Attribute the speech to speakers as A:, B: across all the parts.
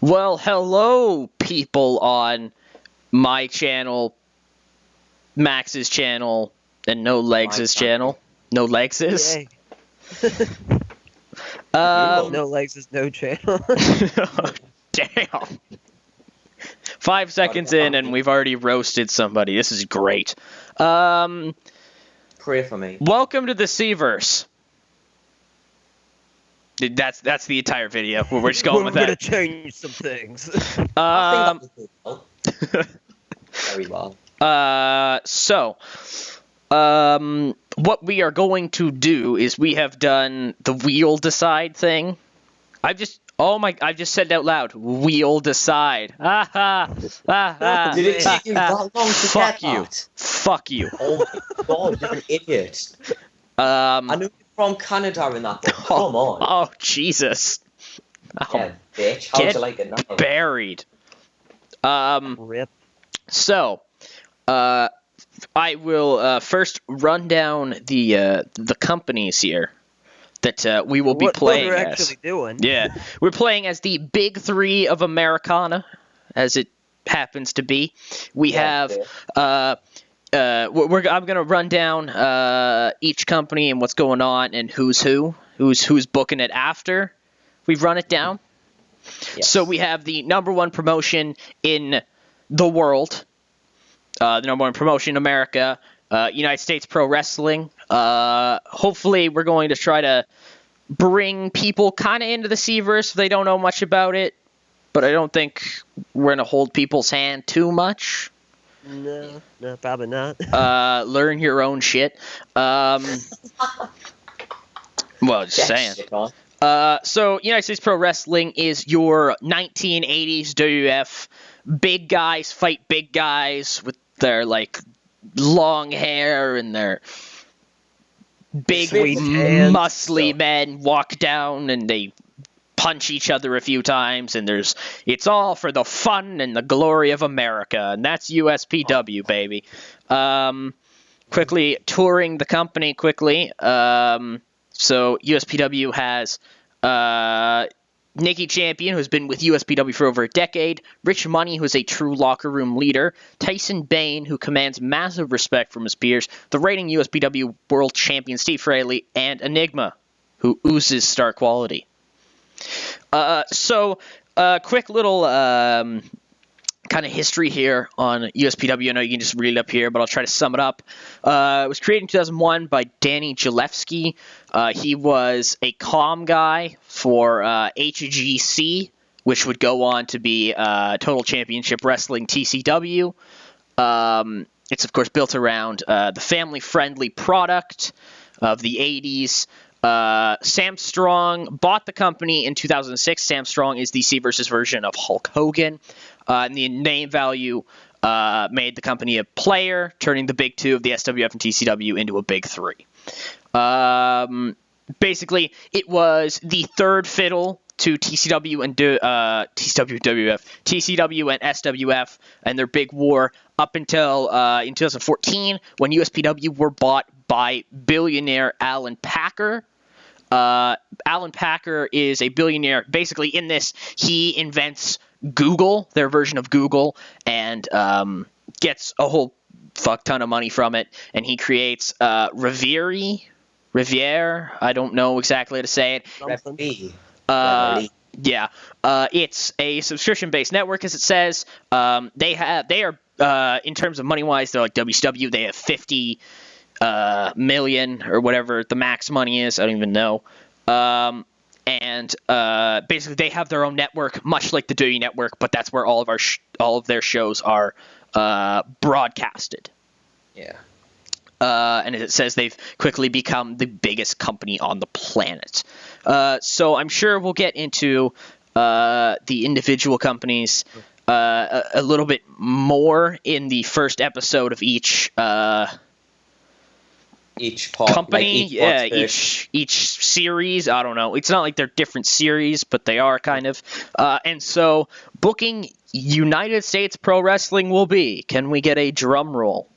A: Well, hello, people on my channel, Max's channel, and NoLegs' channel. NoLegs'?
B: Yay.
A: No
B: Legs is no channel.
A: Damn. 5 seconds in, and we've already roasted somebody. This is great.
C: Pray for me.
A: Welcome to the CVerse. That's the entire video. We're just going with that.
B: We're gonna change some things.
C: I think that was very well.
A: What we are going to do is we have done the wheel decide thing. I've just said it out loud. Wheel decide. Ha ha. Ha ha.
C: Did it take you that long to
A: Fuck
C: get
A: you.
C: that?
A: Fuck you.
C: Oh my god, you're an idiot. I know you're from Canada and that, but come on.
A: Oh, Jesus. Oh,
C: Yeah, bitch. How'd
A: get
C: you like it now?
A: buried.
B: Rip.
A: So, I will first run down the companies here that we will be playing
B: what we're
A: as.
B: actually doing.
A: Yeah, we're playing as the Big Three of Americana, as it happens to be. We have I'm gonna run down each company and what's going on and who's booking it after we've run it down.
C: Yes.
A: So we have the #1 promotion in the world, the #1 promotion in America, United States Pro Wrestling. Hopefully we're going to try to bring people kind of into the CVerse if they don't know much about it, but I don't think we're going to hold people's hand too much.
B: No, probably not.
A: Learn your own shit. Well, just saying. So United States Pro Wrestling is your 1980s WWF. Big guys fight big guys with their, long hair and their big, muscly men walk down and they punch each other a few times, and it's all for the fun and the glory of America, and that's USPW, baby. Quickly touring the company quickly. So USPW has Nikki Champion, who's been with USPW for over a decade, Rich Money, who's a true locker room leader, Tyson Bane, who commands massive respect from his peers, the reigning USPW World Champion Steve Fraley, and Enigma, who oozes star quality. Quick little kind of history here on USPW. I know you can just read it up here, but I'll try to sum it up. It was created in 2001 by Danny Gillespie. He was a comm guy for HGC, which would go on to be Total Championship Wrestling TCW. It's, of course, built around the family-friendly product of the 80s. Sam Strong bought the company in 2006. Sam Strong is the CVerse's version of Hulk Hogan. And the name value made the company a player, turning the big two of the SWF and TCW into a big three. Basically, it was the third fiddle to TCW and TCW and SWF and their big war up until in 2014 when USPW were bought by billionaire Alan Packer. Alan Packer is a billionaire. Basically, in this, he invents Google, their version of Google, and gets a whole fuck ton of money from it. And he creates Riviere. I don't know exactly how to say it. Yeah. It's a subscription-based network, as it says. They are in terms of money-wise, they're like WCW. They have 50 million or whatever the max money is. I don't even know. And basically they have their own network, much like the WWE network, but that's where all of their shows are broadcasted.
C: Yeah.
A: And as it says, they've quickly become the biggest company on the planet. So I'm sure we'll get into the individual companies a little bit more in the first episode of each
C: part,
A: company, each series. I don't know. It's not like they're different series, but they are kind of. And so, booking United States Pro Wrestling will be. Can we get a drum roll?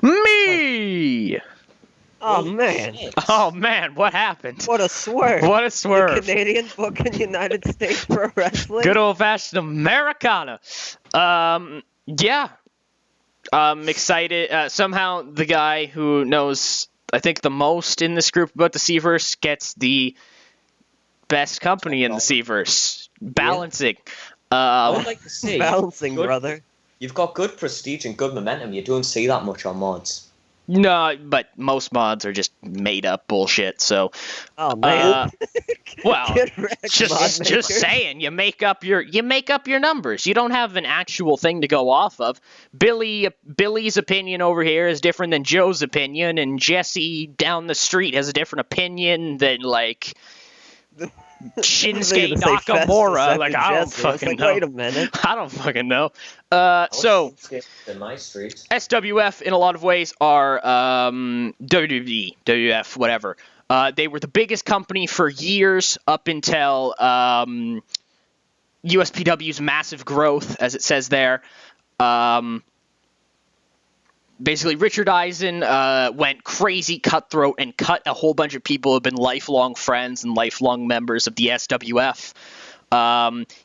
A: Me.
B: Oh,
C: Holy
B: man.
C: shit.
A: Oh man, what happened?
B: What a swerve.
A: What a
B: The
A: swerve!
B: Canadian book in United States Pro Wrestling.
A: Good old-fashioned Americana. Yeah. I'm excited. Somehow the guy who knows, I think, the most in this group about the C-Verse gets the best company in the C-Verse. Balancing.
C: I would like to say
B: Balancing,
C: good-
B: brother.
C: You've got good prestige and good momentum. You don't see that much on mods.
A: No, but most mods are just made up bullshit. So,
B: Oh, man.
A: well,
B: Get wrecked, mod
A: just
B: makers.
A: saying, you make up your numbers. You don't have an actual thing to go off of. Billy's opinion over here is different than Joe's opinion, and Jesse down the street has a different opinion than like Shinsuke Nakamura. Like, I don't fucking know.
B: Wait a minute.
A: I don't fucking know.
C: I
A: So
C: wish Shinsuke was in my street.
A: SWF in a lot of ways are WWE, WF, whatever. They were the biggest company for years up until USPW's massive growth, as it says there. Basically, Richard Eisen went crazy cutthroat and cut a whole bunch of people who have been lifelong friends and lifelong members of the SWF.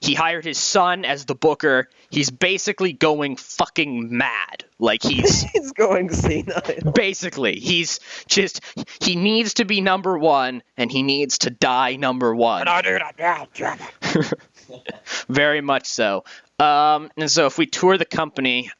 A: He hired his son as the booker. He's basically going fucking mad. Like, he's
B: going senile.
A: basically, he needs to be number one, and he needs to die number one. Very much so. And so if we tour the company,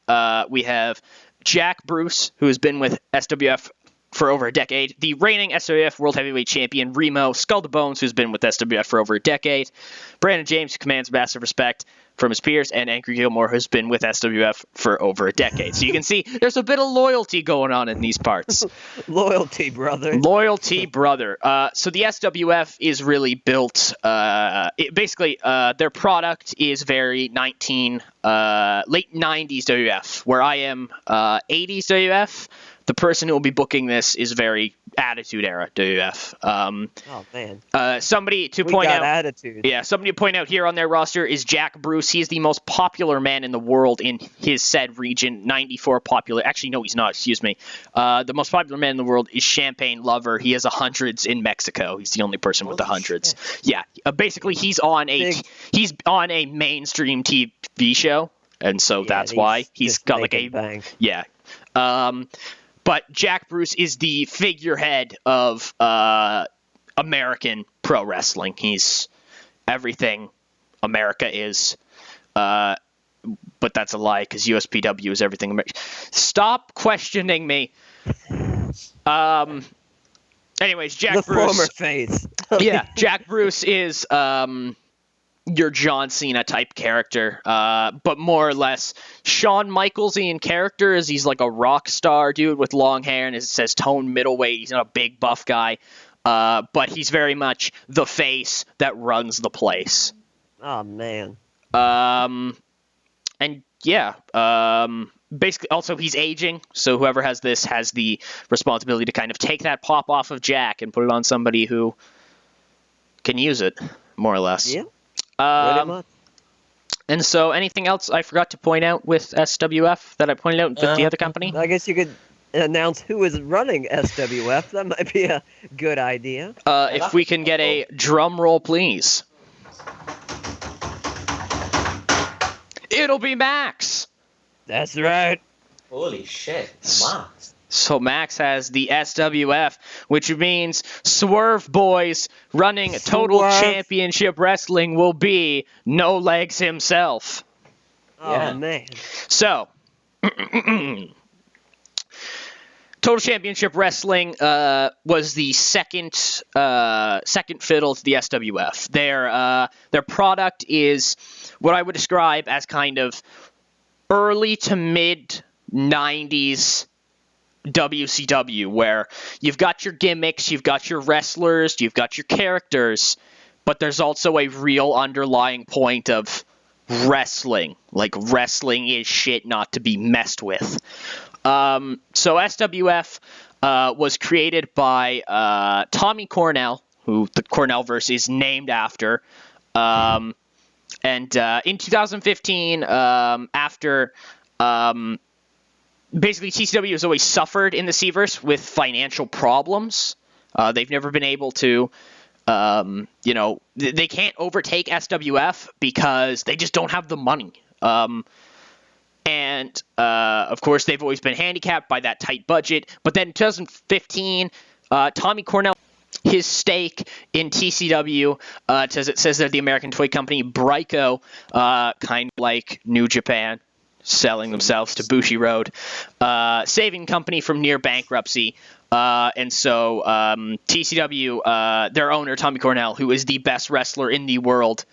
A: we have Jack Bruce, who has been with SWF for over a decade, the reigning SWF World Heavyweight Champion Remo Skull to Bones, who's been with SWF for over a decade, Brandon James, who commands massive respect from his peers, and Angry Gilmore, who's been with SWF for over a decade. So you can see there's a bit of loyalty going on in these parts.
B: Loyalty, brother.
A: Loyalty, brother. So the SWF is really built. Basically, their product is very late 90s WF, where I am 80s WF. The person who will be booking this is very Attitude Era WF.
B: Oh man.
A: Somebody to
B: We
A: point
B: got
A: out.
B: attitude.
A: Yeah, somebody to point out here on their roster is Jack Bruce. He is the most popular man in the world in his said region. 94 popular. Actually, no, he's not. Excuse me. The most popular man in the world is Champagne Lover. He has hundreds in Mexico. He's the only person with the hundreds. Yeah. Basically, he's on a mainstream TV show, and so that's why he's got like a
B: bank.
A: yeah. But Jack Bruce is the figurehead of American pro wrestling. He's everything America is. But that's a lie, because USPW is everything America. Stop questioning me. Anyways, Jack
B: The
A: Bruce.
B: former face.
A: Yeah, Jack Bruce is your John Cena type character, but more or less Shawn Michaels-y in character, as he's like a rock star dude with long hair, and it says tone middleweight. He's not a big buff guy, but he's very much the face that runs the place.
B: Oh man.
A: And yeah, basically, also he's aging, so whoever has this has the responsibility to kind of take that pop off of Jack and put it on somebody who can use it, more or less.
B: Yeah. Pretty much.
A: And so, anything else I forgot to point out with SWF that I pointed out with the other company?
B: I guess you could announce who is running SWF. That might be a good idea.
A: If we can get a drum roll, please. It'll be Max.
B: That's right.
C: Holy shit, Max.
A: So Max has the SWF, which means Swerve Boys running Total
B: Swerve.
A: Championship Wrestling will be NoLegs himself.
B: Oh
C: Yeah.
B: man.
A: So, Total Championship Wrestling was the second fiddle to the SWF. Their product is what I would describe as kind of early to mid 90s WCW, where you've got your gimmicks, you've got your wrestlers, you've got your characters, but there's also a real underlying point of wrestling. Like, wrestling is shit not to be messed with. So SWF was created by Tommy Cornell, who the CornellVerse is named after. And in 2015, after basically TCW has always suffered in the Cverse with financial problems. They've never been able to, they can't overtake SWF because they just don't have the money. And of course, they've always been handicapped by that tight budget. But then in 2015, Tommy Cornell, his stake in TCW, it says they're the American toy company Brico, kind of like New Japan, selling themselves to Bushiroad, saving company from near bankruptcy. And so TCW, their owner, Tommy Cornell, who is the best wrestler in the world,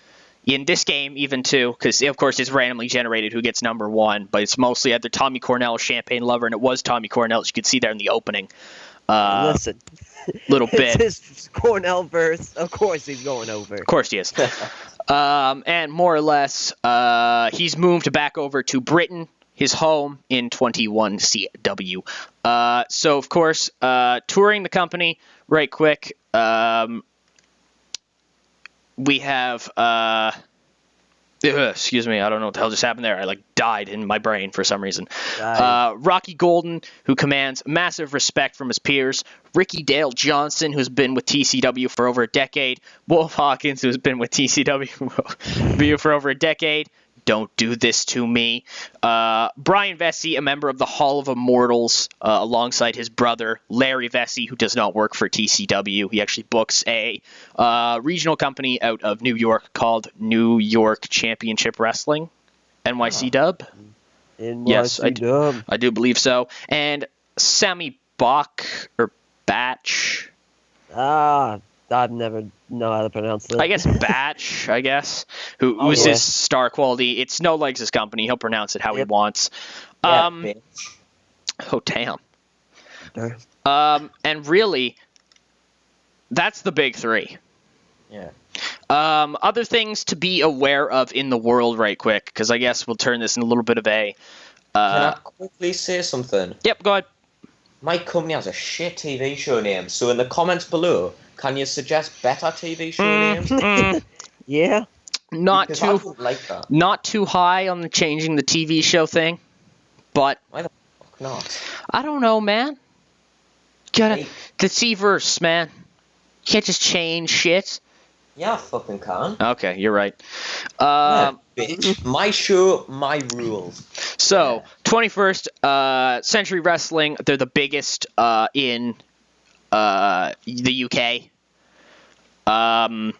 A: in this game even too, because of course it's randomly generated who gets number one, but it's mostly either Tommy Cornell or Champagne Lover, and it was Tommy Cornell, as you could see there in the opening.
B: Listen,
A: little bit.
B: It's his CornellVerse. Of course he's going over.
A: Of course he is. And more or less, he's moved back over to Britain, his home, in 21 CW. So of course, touring the company right quick. We have, excuse me, I don't know what the hell just happened there. I died in my brain for some reason. Rocky Golden, who commands massive respect from his peers. Ricky Dale Johnson, who's been with TCW for over a decade. Wolf Hawkins, who's been with TCW for over a decade. Don't do this to me. Brian Vesey, a member of the Hall of Immortals, alongside his brother, Larry Vesey, who does not work for TCW. He actually books a regional company out of New York called New York Championship Wrestling, NYC Dub.
B: NYC
A: Yes,
B: Dub.
A: I do believe so. And Sammy Bach, or Batch.
B: I've never know how to pronounce it.
A: I guess Batch, who's his star quality. It's NoLegs' company. He'll pronounce it how he wants. Oh, damn. And really, that's the big three.
C: Yeah.
A: Other things to be aware of in the world right quick, because I guess we'll turn this in a little bit of a...
C: Can I quickly say something?
A: Yep, go ahead.
C: My company has a shit TV show name, so in the comments below, can you suggest better TV show names?
B: Yeah.
A: Not
C: Because I don't like that.
A: Not too high on the changing the TV show thing, but
C: Why the fuck not?
A: I don't know, man. The Cverse, man. You can't just change shit.
C: Yeah, I fucking can.
A: Okay, you're right.
C: Yeah, bitch. My show, my rules.
A: So, 21st Century Wrestling, they're the biggest in the UK.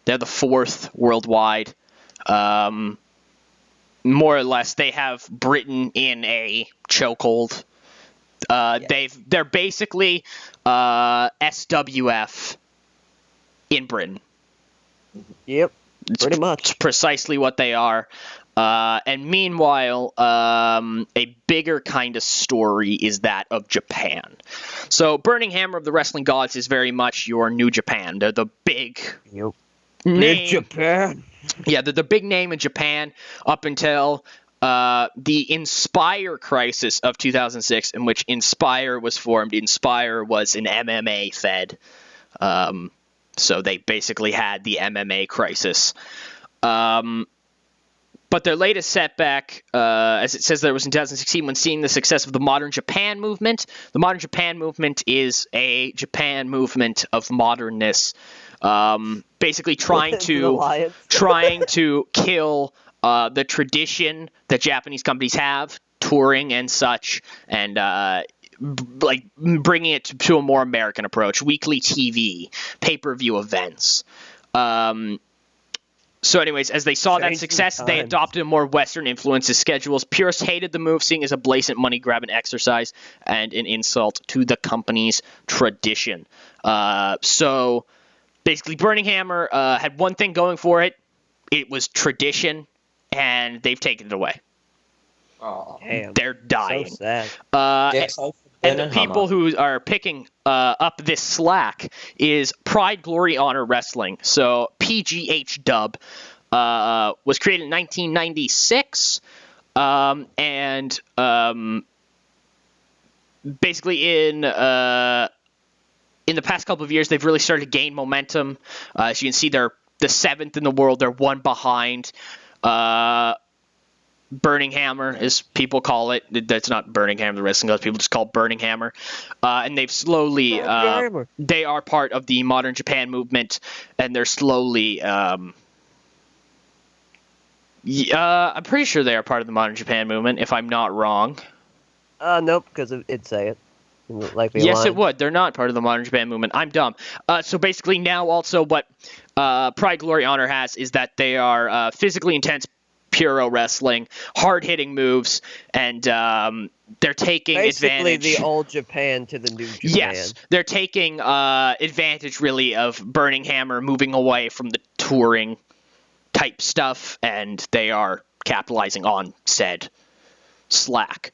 A: They're the fourth worldwide. More or less, they have Britain in a chokehold. They're basically SWF in Britain.
B: Yep. Pretty much.
A: It's precisely what they are. And meanwhile, a bigger kind of story is that of Japan. So Burning Hammer of the Wrestling Gods is very much your New Japan. They're the big name.
B: New Japan.
A: Yeah, they're the big name in Japan up until the Inspire crisis of 2006, in which Inspire was formed. Inspire was an MMA fed. So they basically had the MMA crisis. But their latest setback, as it says there, was in 2016 when seeing the success of the Modern Japan movement. The Modern Japan movement is a Japan movement of modernness, basically trying to kill the tradition that Japanese companies have, touring and such, and bringing it to a more American approach. Weekly TV, pay-per-view events. So anyways, as they saw that success, they adopted a more Western influences schedules. Purists hated the move, seeing as a blatant money-grabbing exercise and an insult to the company's tradition. So basically, Burning Hammer had one thing going for it. It was tradition, and they've taken it away.
C: Oh,
B: damn.
A: They're dying.
B: So sad.
A: And the people who are picking up this slack is Pride, Glory, Honor Wrestling. So PGH Dub was created in 1996, and basically in the past couple of years, they've really started to gain momentum. As you can see, they're the 7th in the world. They're one behind Burning Hammer, as people call it. That's not Burning Hammer, the wrestling gods. People just call it Burning Hammer. And they've slowly, they are part of the modern Japan movement, and they're slowly, I'm pretty sure they are part of the modern Japan movement, if I'm not wrong.
B: Nope, because it'd say it.
A: Yes, it would. They're not part of the modern Japan movement. I'm dumb. So basically now also what Pride, Glory, Honor has is that they are physically intense puro wrestling, hard-hitting moves, and they're taking
B: basically
A: advantage.
B: The old Japan to the new Japan.
A: Yes, they're taking advantage, really, of Burning Hammer, moving away from the touring type stuff, and they are capitalizing on said slack.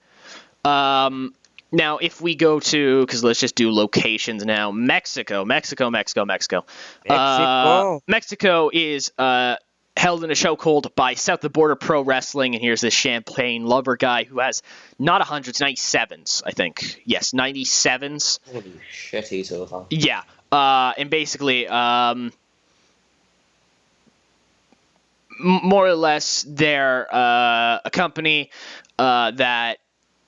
A: Now, if we go to, because let's just do locations now, Mexico is held in a show called by South of the Border Pro Wrestling, and here's this Champagne Lover guy who has not 100s, 97s, I think. Yes, 97s.
C: Holy shit, he's over.
A: Yeah, and basically, more or less, they're a company that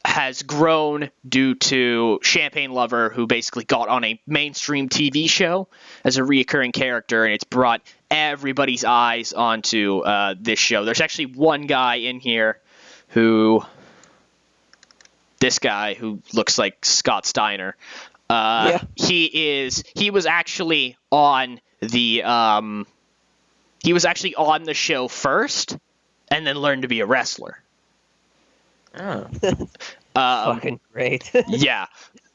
A: has grown due to Champagne Lover, who basically got on a mainstream TV show as a reoccurring character, and it's brought everybody's eyes onto this show. There's actually one guy in here this guy who looks like Scott Steiner. He was actually on the show first, and then learned to be a wrestler.
C: Oh.
B: Fucking great.
A: Yeah.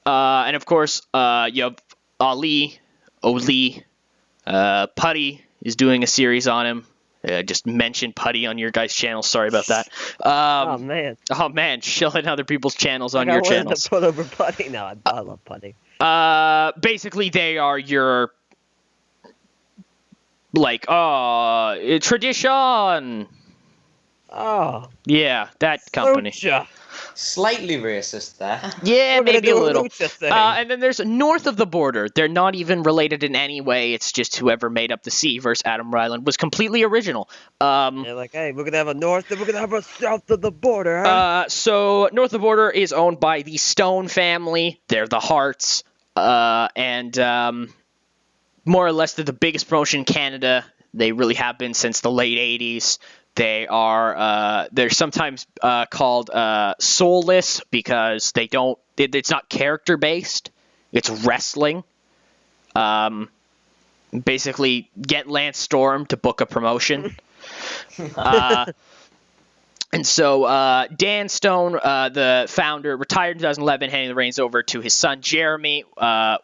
A: And of course, you have Oli, Putty is doing a series on him. Just mention Putty on your guys' channel. Sorry about that.
B: Oh man,
A: shilling other people's channels on your channels.
B: To put over Putty. No, I love Putty.
A: Basically, they are your tradition.
B: Oh.
A: Yeah, that company.
B: Lucha.
C: Slightly racist there.
A: Yeah, maybe a little.
B: And
A: then there's North of the Border. They're not even related in any way. It's just whoever made up the C-verse, Adam Ryland, was completely original.
B: They're like, hey, we're going to have a North and we're going to have a South of the Border. Huh?
A: So North of the Border is owned by the Stone family. They're the Hearts. And more or less, they're the biggest promotion in Canada. They really have been since the late 80s. They are they're sometimes called soulless because it's not character based. It's wrestling. Basically, get Lance Storm to book a promotion. And so Dan Stone, the founder, retired in 2011, handing the reins over to his son Jeremy,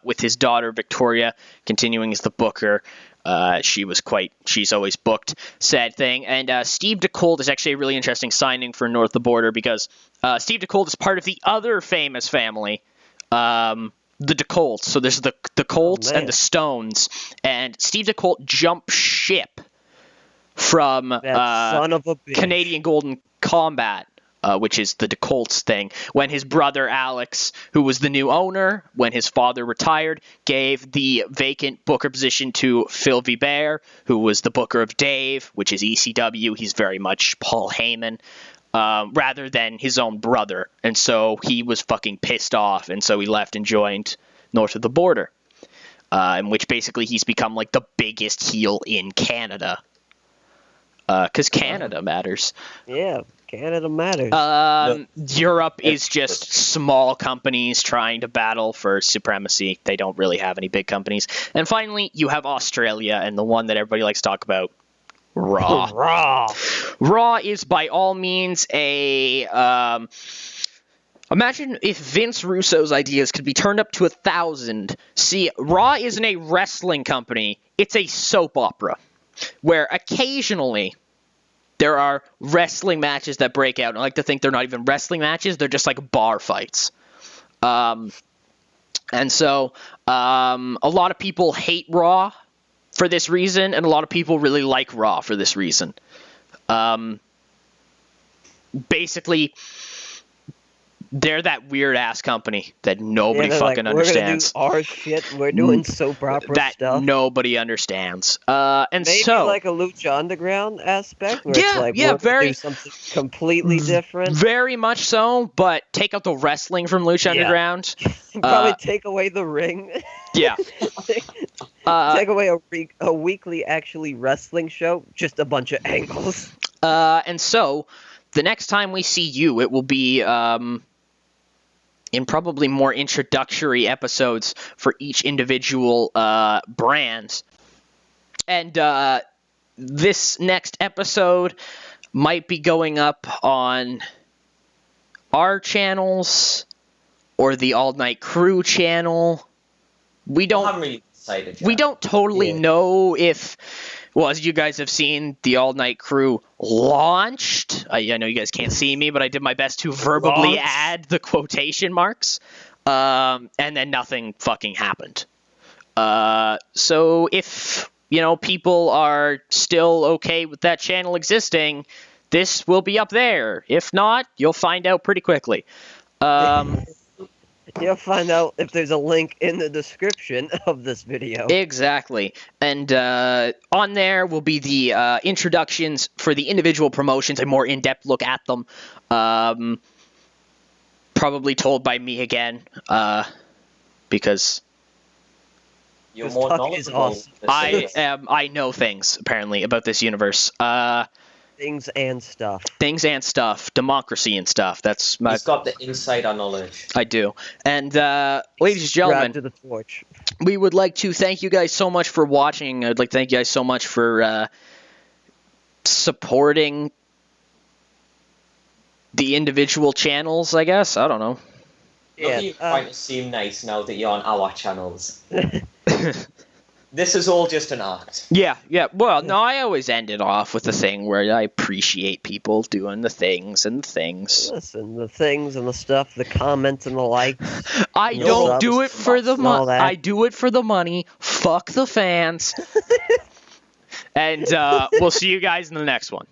A: with his daughter Victoria continuing as the booker. She's always booked said thing. And Steve DeColt is actually a really interesting signing for North of the Border because Steve DeColt is part of the other famous family, the DeColts. So there's the Colts and the Stones. And Steve DeColt jumped ship from
B: son of a bitch.
A: Canadian Golden Combat, which is the DeColts thing, when his brother Alex, who was the new owner when his father retired, gave the vacant booker position to Phil Vibert, who was the booker of Dave, which is ECW. He's very much Paul Heyman, rather than his own brother. And so he was fucking pissed off, and so he left and joined North of the Border, in which basically he's become like the biggest heel in Canada. Because Canada matters.
B: Yeah, Canada matters.
A: Europe is just small companies trying to battle for supremacy. They don't really have any big companies. And finally, you have Australia, and the one that everybody likes to talk about, Raw. Raw is by all means a... imagine if Vince Russo's ideas could be turned up to 1,000. See, Raw isn't a wrestling company. It's a soap opera, where occasionally there are wrestling matches that break out. And I like to think they're not even wrestling matches. They're just like bar fights. And so a lot of people hate Raw for this reason, and a lot of people really like Raw for this reason. Basically, They're that weird ass company that nobody
B: they're
A: fucking
B: like,
A: understands.
B: We're gonna do our shit. We're doing soap opera
A: That
B: stuff.
A: nobody understands. And
B: Maybe
A: so
B: like a Lucha Underground aspect, where it's like
A: yeah,
B: we're gonna
A: very
B: do something completely different.
A: very much so. But take out the wrestling from Lucha
B: Yeah.
A: Underground.
B: Probably take away the ring.
A: Yeah.
B: Take away a weekly actually wrestling show, just a bunch of angles.
A: And so the next time we see you, it will be in probably more introductory episodes for each individual brand. And this next episode might be going up on our channels or the All Night Crew channel. We don't
C: really decided yet.
A: We don't totally
B: Yeah.
A: know if, well, as you guys have seen, the All Night Crew launched. I know you guys can't see me, but I did my best to verbally
B: Launch.
A: add the quotation marks. And then nothing fucking happened. So if, people are still okay with that channel existing, this will be up there. If not, you'll find out pretty quickly.
B: You'll find out if there's a link in the description of this video.
A: Exactly. And on there will be the introductions for the individual promotions, a more in-depth look at them. Probably told by me again, because
C: You're
B: This
C: more
B: talk is
C: knowledgeable.
B: awesome.
A: I know things, apparently, about this universe.
B: Things and stuff.
A: Things and stuff. Democracy and stuff. That's my...
C: He's got the insider knowledge.
A: I do. And ladies and gentlemen,
B: Grab to the torch.
A: we would like to thank you guys so much for watching. I'd like to thank you guys so much for supporting the individual channels, I guess. I don't know.
C: Look at you trying to seem nice now that you're on our channels. This is all just an act.
A: Yeah. Well, no, I always end it off with the thing where I appreciate people doing the things and the things.
B: Listen, the things and the stuff, the comments and the likes.
A: I
B: Your
A: don't
B: subs,
A: do it for the
B: and all
A: money.
B: that.
A: I do it for the money. Fuck the fans. And we'll see you guys in the next one.